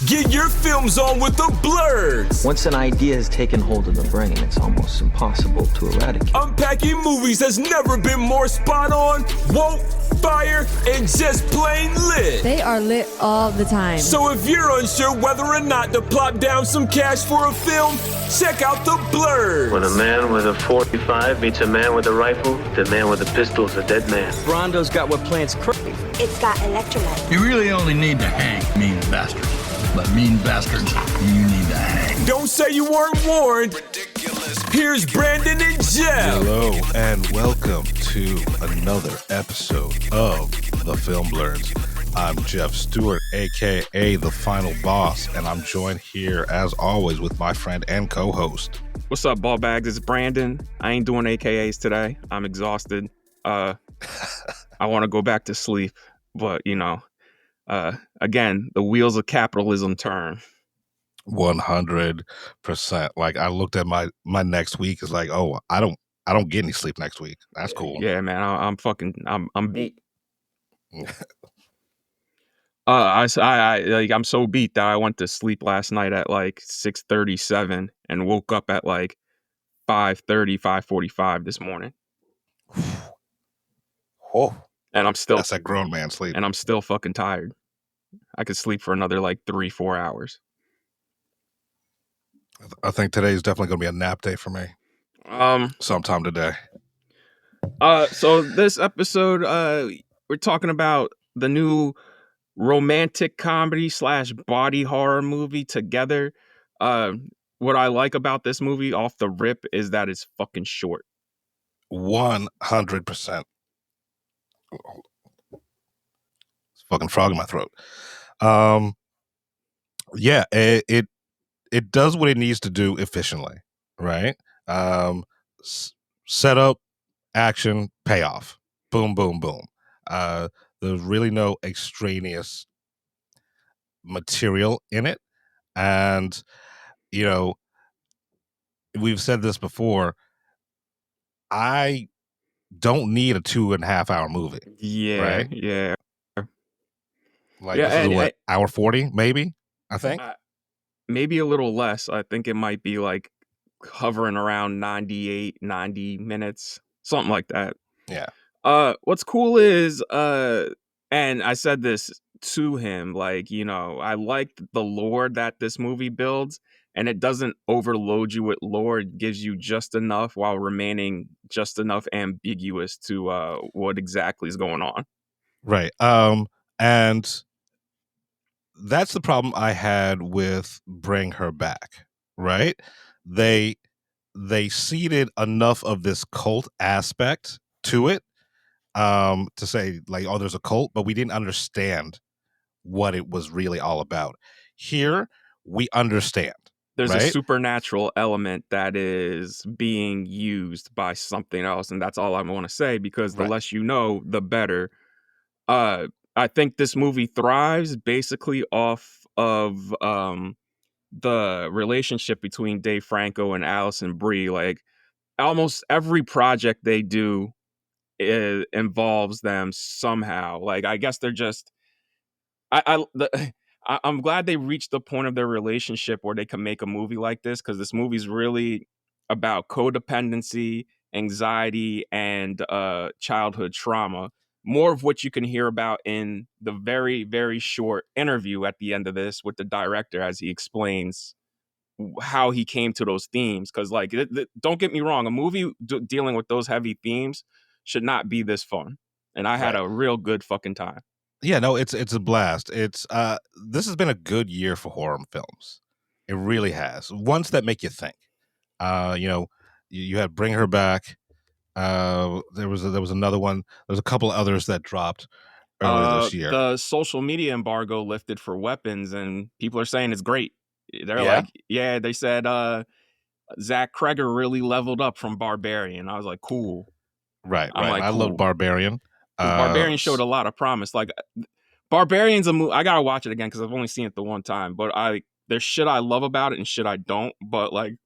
Get your films on with the Blurs. Once an idea has taken hold of the brain, it's almost impossible to eradicate. Unpacking movies has never been more spot on, woke, fire, and just plain lit. They are lit all the time. So if you're unsure whether or not to plop down some cash for a film, check out the Blurs. When a man with a 45 meets a man with a rifle, the man with a pistol is a dead man. Brondo's got what plants crave. It's got electrolyte. You really only need to hang mean bastards. But mean bastards, you need to hang. Don't say you weren't warned. Here's Brandon and Jeff. Hello, and welcome to another episode of The Film Blurs. I'm Jeff Stewart, a.k.a. The Final Boss, and I'm joined here, as always, with my friend and co-host. What's up, ball bags? It's Brandon. I ain't doing AKAs today. I'm exhausted. I want to go back to sleep, but, again, the wheels of capitalism turn. 100%. Like, I looked at my next week, it's like, oh, I don't get any sleep next week. That's cool. Yeah, man, I'm beat. I'm so beat that I went to sleep last night at like 6:37 and woke up at like 5:45 this morning. Oh, and I'm still that's a grown man sleep. And I'm still fucking tired. I could sleep for another like 3-4 hours. I think today's definitely going to be a nap day for me. Sometime today. So this episode, we're talking about the new romantic comedy / body horror movie Together. What I like about this movie off the rip is that it's fucking short. 100%. It's fucking frog in my throat. Yeah, it does what it needs to do efficiently, right? Setup, action, payoff. Boom, boom, boom. There's really no extraneous material in it. And, we've said this before. I don't need a 2.5 hour movie. Yeah. Right? Yeah. Like, this is hour 40, maybe, I think? Maybe a little less. I think it might be like hovering around 98, 90 minutes, something like that. Yeah. What's cool is, and I said this to him, like, I like the lore that this movie builds, and it doesn't overload you with lore. It gives you just enough while remaining just enough ambiguous to what exactly is going on. Right. And that's the problem I had with Bring Her Back, right? They seeded enough of this cult aspect to it to say, like, oh, there's a cult, but we didn't understand what it was really all about. Here, we understand. There's right? a supernatural element that is being used by something else, and that's all I want to say, because the less you know, the better. I think this movie thrives basically off of the relationship between Dave Franco and Alison Brie. Like, almost every project they do involves them somehow. Like, I guess they're just I'm glad they reached the point of their relationship where they can make a movie like this, because this movie's really about codependency, anxiety, and childhood trauma. More of what you can hear about in the very, very short interview at the end of this with the director, as he explains how he came to those themes. Because, like, don't get me wrong, a movie dealing with those heavy themes should not be this fun. And I had a real good fucking time. Yeah, no, it's a blast. It's this has been a good year for horror films. It really has. Ones that make you think. You had Bring Her Back. There was another one. There's a couple of others that dropped earlier this year. The social media embargo lifted for Weapons, and people are saying it's great. They're they said Zach Kreger really leveled up from Barbarian. I was like, cool. Right. Like, I love Barbarian. Barbarian showed a lot of promise. Like, Barbarian's a movie. I gotta watch it again because I've only seen it the one time. But there's shit I love about it and shit I don't. But, like,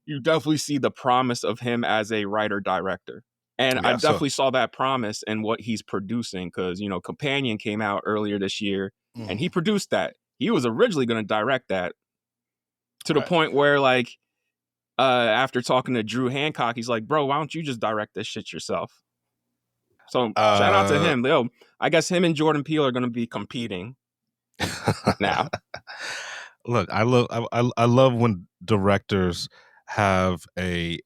you definitely see the promise of him as a writer-director. And I definitely saw that promise in what he's producing, because, Companion came out earlier this year, and he produced that. he was originally going to direct that, to the Right. point where, like, after talking to Drew Hancock, he's like, bro, why don't you just direct this shit yourself? So shout out to him. Yo, I guess him and Jordan Peele are going to be competing now. Look, I love when directors have a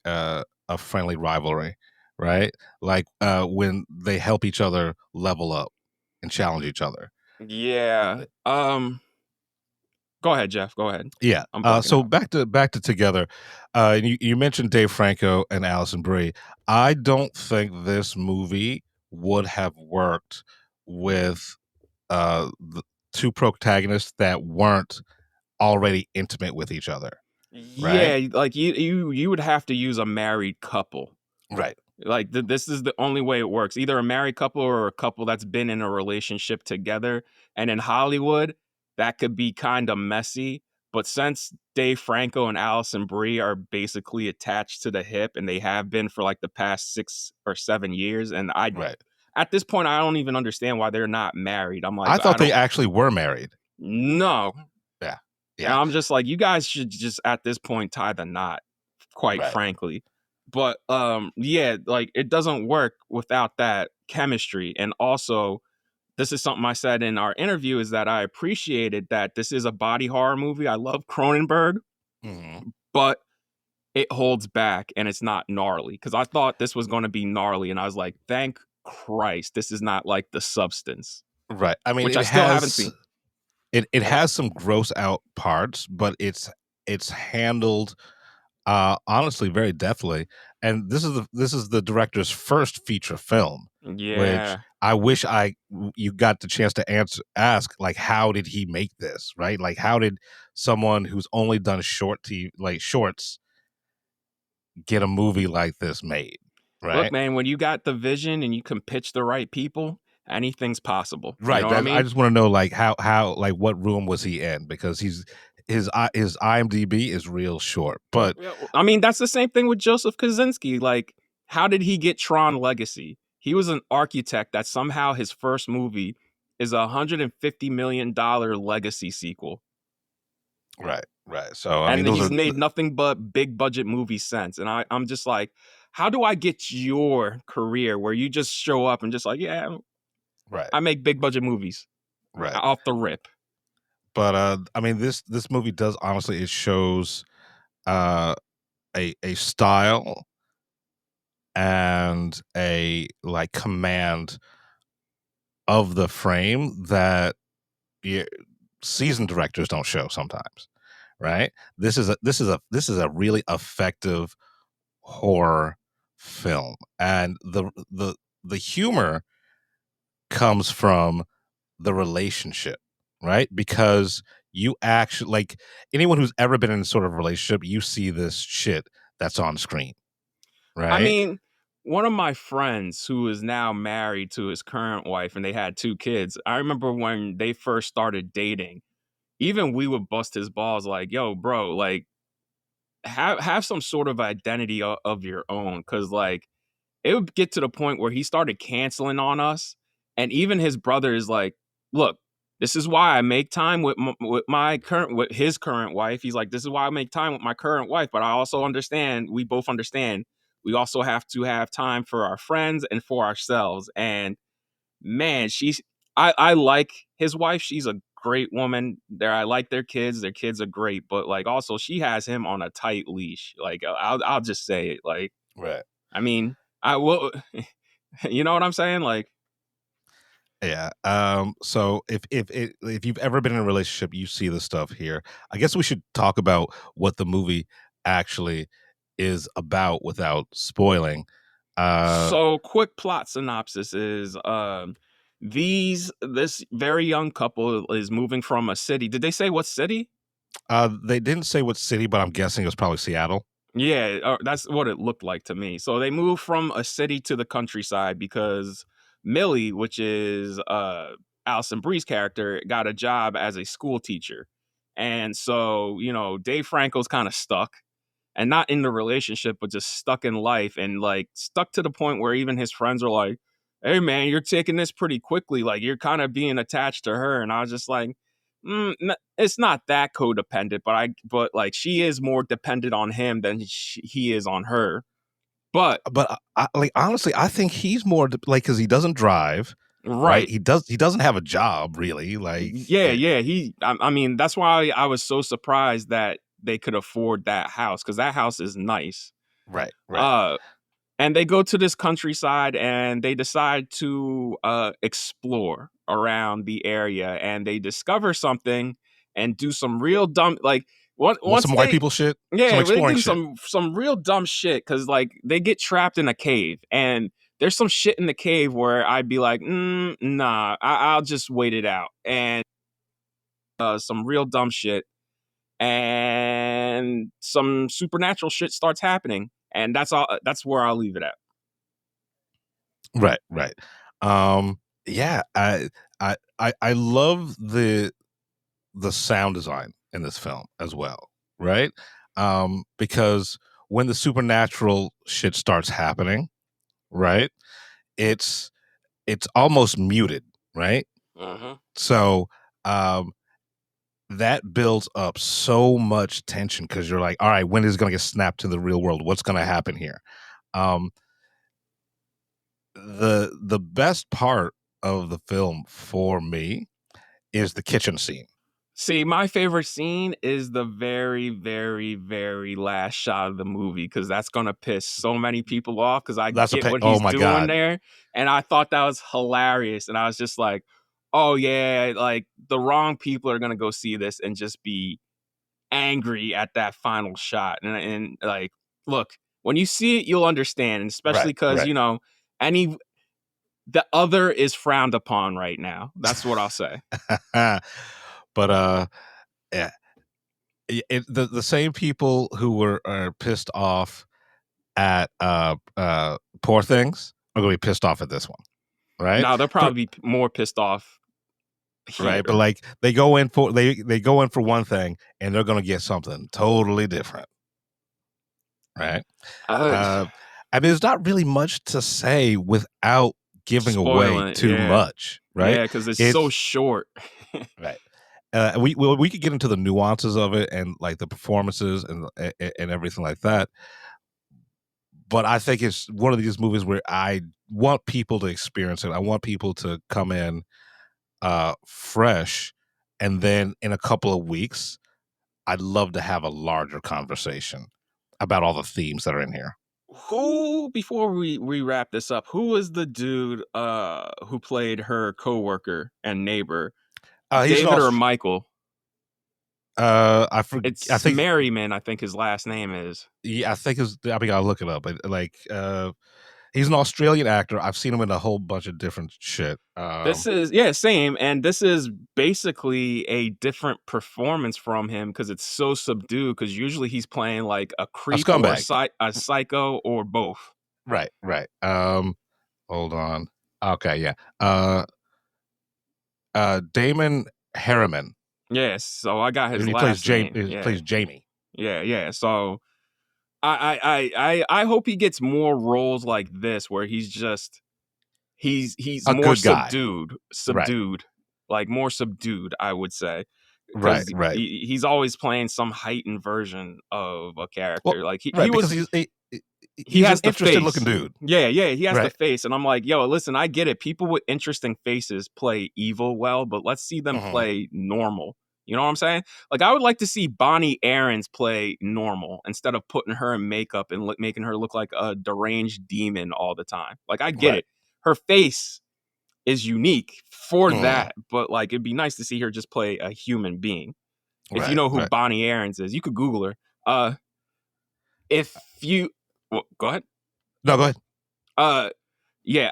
friendly rivalry, right? Like when they help each other level up and challenge each other. Yeah. Go ahead, Jeff. Go ahead. Yeah. I'm bugging So out. back to Together. You mentioned Dave Franco and Alison Brie. I don't think this movie would have worked with the two protagonists that weren't already intimate with each other. Right? Yeah, like you would have to use a married couple. Right. Like this is the only way it works. Either a married couple or a couple that's been in a relationship together. And in Hollywood, that could be kind of messy. But since Dave Franco and Alison Brie are basically attached to the hip, and they have been for like the past 6 or 7 years, and Right. at this point I don't even understand why they're not married. I'm like, I thought they actually were married. no. Yeah. And Yeah. I'm just like, you guys should just at this point tie the knot, quite Right. frankly. But yeah, like it doesn't work without that chemistry. And also, this is something I said in our interview, is that I appreciated that this is a body horror movie. I love Cronenberg, Mhm. but it holds back and it's not gnarly, because I thought this was going to be gnarly, and I was like, thank Christ this is not like The Substance, Right. I mean, which it I still haven't has seen. it has some gross out parts, but it's handled honestly very deftly. And this is the director's first feature film, which Yeah. I wish you got the chance to ask, like, how did he make this, right? Like, how did someone who's only done shorts get a movie like this made, Look, right? man, when you got the vision and you can pitch the right people, anything's possible. You Right. know what I I mean? just want to know, like, how like what room was he in, because his IMDb is real short, but Yeah, I mean, that's the same thing with Joseph Kosinski. Like, how did he get Tron Legacy? He was an architect that somehow his first movie is $150 million legacy sequel. right. So I mean, And those he's are made nothing but big budget movies since. And I'm just like, how do I get your career where you just show up and just like, yeah, right. I make big budget movies Right. off the rip. But I mean, this movie does, honestly, it shows uh a style and a like command of the frame that y seasoned directors don't show sometimes, right? This is a really effective horror film, and the humor comes from the relationship, right? Because you actually, like, anyone who's ever been in a sort of relationship, you see this shit that's on screen, I right? mean, one of my friends who is now married to his current wife and they had 2 kids, I remember when they first started dating, even we would bust his balls like, "Yo, bro, like, have some sort of identity of your own," because, like, it would get to the point where he started canceling on us, and even his brother is like, "Look, this is why I make time with with his current wife." He's like, "This is why I make time with my current wife, but I also understand, we both understand, we also have to have time for our friends and for ourselves." And man, I like his wife. She's a great woman. I like their kids. Their kids are great, but like also she has him on a tight leash. Like I'll just say it. Like, Right. I mean, I will. You know what I'm saying? Like, Yeah. So if you've ever been in a relationship, you see the stuff here. I guess we should talk about what the movie actually is about without spoiling. so quick plot synopsis is this very young couple is moving from a city. Did they say what city? They didn't say what city, but I'm guessing it was probably Seattle. Yeah, that's what it looked like to me. So they moved from a city to the countryside because Millie, which is Alison Brie's character, got a job as a school teacher. And so, you know, Dave Franco's kind of stuck, and not in the relationship, but just stuck in life, and like stuck to the point where even his friends are like, "Hey man, you're taking this pretty quickly. Like you're kind of being attached to her." And I was just like, it's not that codependent, but like she is more dependent on him than he is on her. But like honestly, I think he's more like because he doesn't drive, right? right. He doesn't have a job really. Like Yeah. I mean, that's why I was so surprised that they could afford that house, because that house is nice. right. And they go to this countryside and they decide to explore around the area, and they discover something and do some real dumb, like once Some white people shit. Some yeah, they exploring do shit. some real dumb shit, because like they get trapped in a cave, and there's some shit in the cave where I'd be like, nah, I'll just wait it out. And some real dumb shit, and some supernatural shit starts happening, and that's all. That's where I'll leave it at. Right. Yeah, I love the sound design in this film as well, right? Because when the supernatural shit starts happening, right, it's almost muted, right? So that builds up so much tension because you're like, all right, when is it going to get snapped to the real world? What's going to happen here? The best part of the film for me is the kitchen scene. See, my favorite scene is the very, very, very last shot of the movie, because that's gonna piss so many people off, because I get what he's doing God. there, and I thought that was hilarious, and I was just like, oh yeah, like the wrong people are gonna go see this and just be angry at that final shot, and like, look, when you see it, you'll understand, and especially because right. The other is frowned upon right now. That's what I'll say. But yeah, the same people who are pissed off at Poor Things are going to be pissed off at this one, right? No, they'll probably be more pissed off here. Right, but like they go in for one thing and they're going to get something totally different, right? I mean, there's not really much to say without giving away too much, right? Yeah, because it's so short. Right. We could get into the nuances of it and like the performances and everything like that. But I think it's one of these movies where I want people to experience it. I want people to come in fresh, and then in a couple of weeks, I'd love to have a larger conversation about all the themes that are in here. Before we wrap this up, who was the dude who played her coworker and neighbor? David or Michael? I think Merriman, I think his last name is. Yeah, I think I gotta look it up. But like, he's an Australian actor. I've seen him in a whole bunch of different shit. This is same, and this is basically a different performance from him because it's so subdued. Because usually he's playing like a creep or a psycho or both. Right. Hold on. Okay, yeah. Damon Harriman. Yes, so I got his last name. He plays Jamie. Yeah. So I hope he gets more roles like this where he's more subdued, like more subdued, I would say. Right. He's always playing some heightened version of a character. Well, like he because he's has an interesting looking dude. Yeah, he has the face, and I'm like, yo, listen, I get it. People with interesting faces play evil well, but let's see them play normal. You know what I'm saying? Like, I would like to see Bonnie Aarons play normal instead of putting her in makeup and making her look like a deranged demon all the time. Like, I get it. Her face is unique for that, but like, it'd be nice to see her just play a human being. If you know who Bonnie Aarons is, you could Google her. If you go ahead. No, go ahead. Yeah.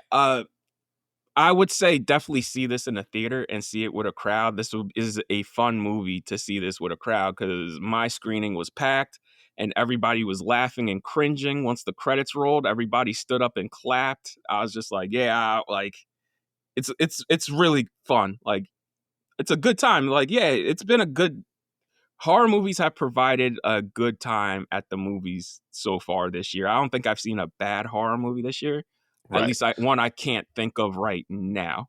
I would say definitely see this in a theater and see it with a crowd. This is a fun movie to see this with a crowd because my screening was packed and everybody was laughing and cringing. Once the credits rolled, everybody stood up and clapped. I was just like, yeah, like it's really fun. Like, it's a good time. Like, yeah, it's been a good. Horror movies have provided a good time at the movies so far this year. I don't think I've seen a bad horror movie this year. At least one I can't think of right now.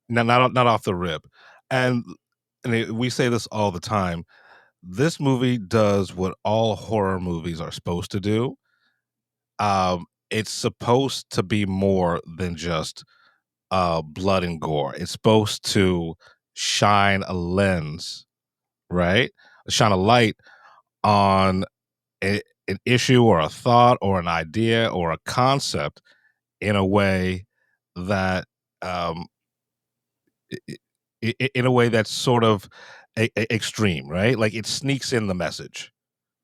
No, not off the rip. And we say this all the time. This movie does what all horror movies are supposed to do. It's supposed to be more than just blood and gore. It's supposed to shine a lens, right? Shine a light on an issue or a thought or an idea or a concept in a way that um, in a way that's sort of extreme, right? Like it sneaks in the message,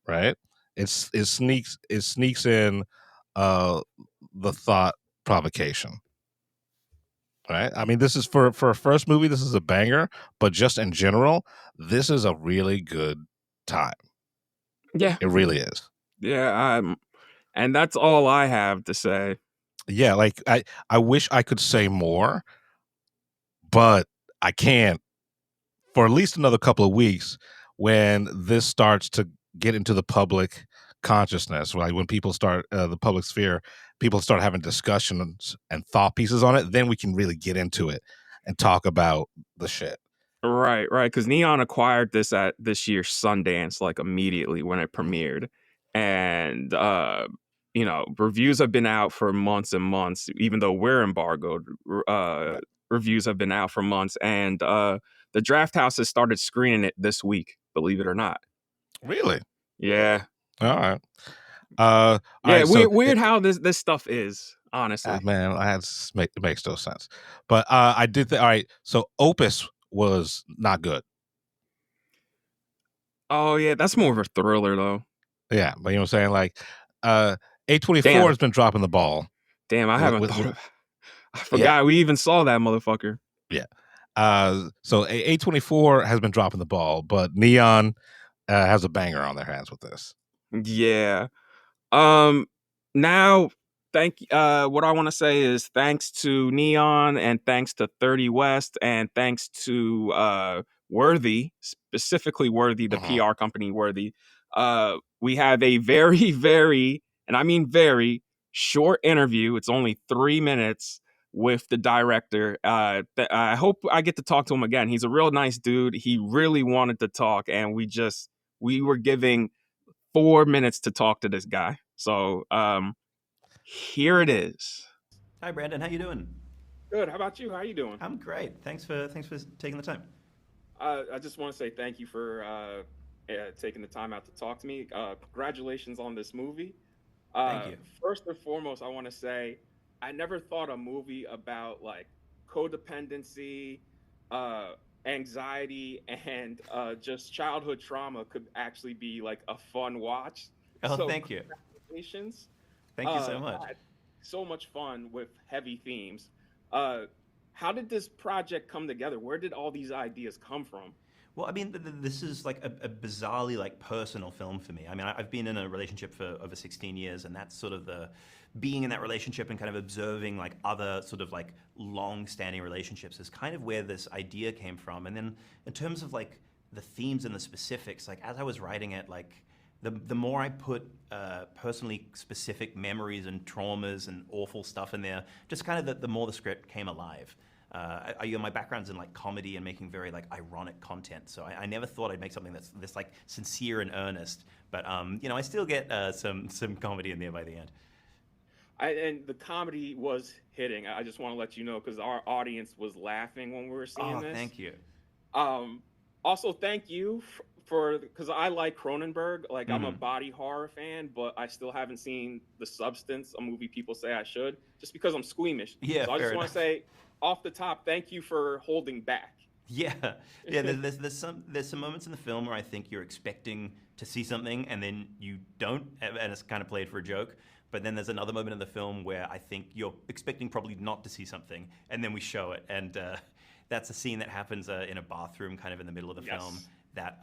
right? It sneaks in uh, the thought provocation, right? I mean, this is for a first movie. This is a banger, but just in general, this is a really good time. Yeah, It really is. yeah. And that's all I have to say. Yeah, like I wish I could say more, but I can't for at least another couple of weeks when this starts to get into the public consciousness, like when people start the public sphere, people start having discussions and thought pieces on it, then we can really get into it and talk about the shit. Right, right. Because Neon acquired this at this year's Sundance, like immediately when it premiered, and reviews have been out for months and months. Even though we're embargoed, reviews have been out for months, and the Draft House has started screening it this week. Believe it or not. Really? Yeah, All right. All yeah. right, so Weird how this stuff is. Honestly, man, it makes no sense. But I did all right. So Opus was not good. oh yeah, that's more of a thriller though. Yeah, but you know what I'm saying? Like A24 Damn, has been dropping the ball. damn. I haven't With, thought of. I yeah, forgot we even saw that motherfucker. yeah. So A24 has been dropping the ball, but Neon has a banger on their hands with this. Yeah. Now what I want to say is thanks to Neon and thanks to 30 West and thanks to Worthy, specifically Worthy, the Mhm. PR company Worthy. We have a very, very, and I mean very short interview. It's only 3 minutes with the director. I hope I get to talk to him again. He's a real nice dude. He really wanted to talk, and we were giving 4 minutes to talk to this guy. So here it is. Hi, Brandon. How you doing? Good. How about you? How you doing? I'm great. Thanks for taking the time. I just want to say thank you for taking the time out to talk to me. Congratulations on this movie. Thank you. First and foremost, I want to say I never thought a movie about like codependency, anxiety, and just childhood trauma could actually be like a fun watch. Oh, So thank you. congratulations. Thank you so I much. had so much fun with heavy themes. How did this project come together? Where did all these ideas come from? Well, I mean, this is like a bizarrely like personal film for me. I mean, I've been in a relationship for over 16 years, and that's sort of the being in that relationship and kind of observing like other sort of like long-standing relationships is kind of where this idea came from. And then in terms of like the themes and the specifics, like as I was writing it, like the more I put personally specific memories and traumas and awful stuff in there, just kind of the more the script came alive. My background's in like comedy and making very like ironic content, so I never thought I'd make something that's this like sincere and earnest. But I still get some comedy in there by the end. And the comedy was hitting. I just want to let you know because our audience was laughing when we were seeing Oh, this. thank you. Also, thank you for because I like Cronenberg. Like I'm a Mhm. body horror fan, but I still haven't seen The Substance, a movie people say I should, just because I'm squeamish. Yeah, So I fair just want enough. to say off the top, thank you for holding back. Yeah, yeah. There's some moments in the film where I think you're expecting to see something and then you don't, and it's kind of played for a joke. But then there's another moment in the film where I think you're expecting probably not to see something, and then we show it, and that's a scene that happens in a bathroom, kind of in the middle of the film. That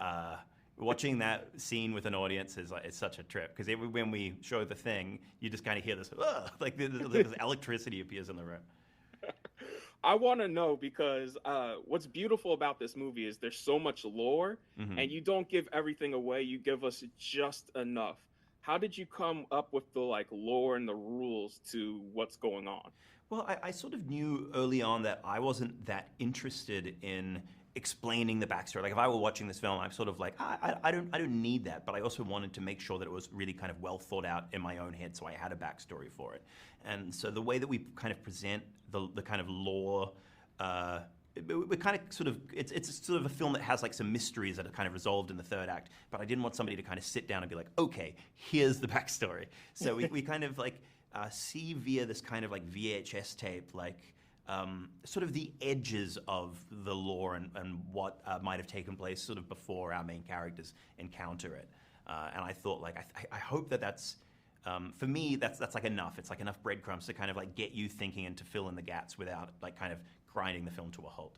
watching that scene with an audience is like it's such a trip because when we show the thing, you just kind of hear this like this electricity appears in the room. I want to know because what's beautiful about this movie is there's so much lore, and you don't give everything away. You give us just enough. How did you come up with the like lore and the rules to what's going on? Well, I sort of knew early on that I wasn't that interested in explaining the backstory. Like if I were watching this film, I'm sort of like, I don't need that, but I also wanted to make sure that it was really kind of well thought out in my own head, so I had a backstory for it. And so the way that we kind of present the kind of lore, we kind of sort of, it's sort of a film that has like some mysteries that are kind of resolved in the third act, but I didn't want somebody to kind of sit down and be like, okay, here's the backstory. So we kind of like see via this kind of like VHS tape, like sort of the edges of the lore and what might have taken place sort of before our main characters encounter it. And I thought like, I hope that's, for me, that's like enough. It's like enough breadcrumbs to kind of like get you thinking and to fill in the gaps without like kind of grinding the film to a halt.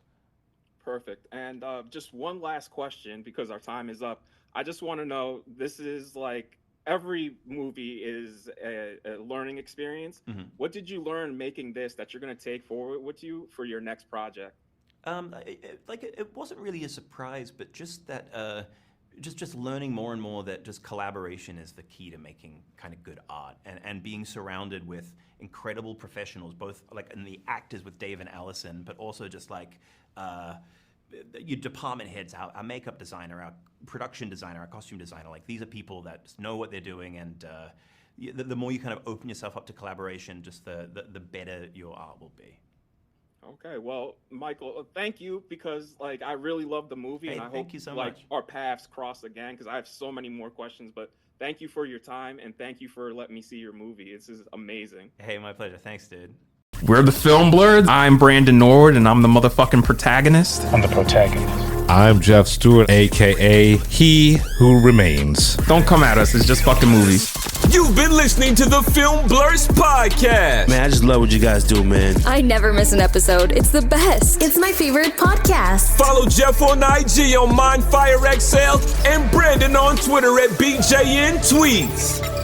Perfect. And just one last question, because our time is up. I just want to know, this is like, every movie is a learning experience. Mm-hmm. What did you learn making this that you're going to take forward with you for your next project? It wasn't really a surprise, but just that, just learning more and more that just collaboration is the key to making kind of good art, and being surrounded with incredible professionals, both like in the actors with Dave and Alison, but also just like your department heads, our makeup designer, our production designer, our costume designer. Like these are people that just know what they're doing, and the more you kind of open yourself up to collaboration, just the better your art will be. Okay, well, Michael, thank you, because like I really love the movie, and I hope you so like much. Our paths cross again, because I have so many more questions. But thank you for your time, and thank you for letting me see your movie. This is amazing. Hey, my pleasure. Thanks, dude. We're the Film Blurs. I'm Brandon Norwood, and I'm the motherfucking protagonist. I'm the protagonist. I'm Jeff Stewart, a.k.a. He Who Remains. Don't come at us. It's just fucking movies. You've been listening to the Film Blurs podcast. Man, I just love what you guys do, man. I never miss an episode. It's the best. It's my favorite podcast. Follow Jeff on IG on MindFireXL and Brandon on Twitter at BJN Tweets.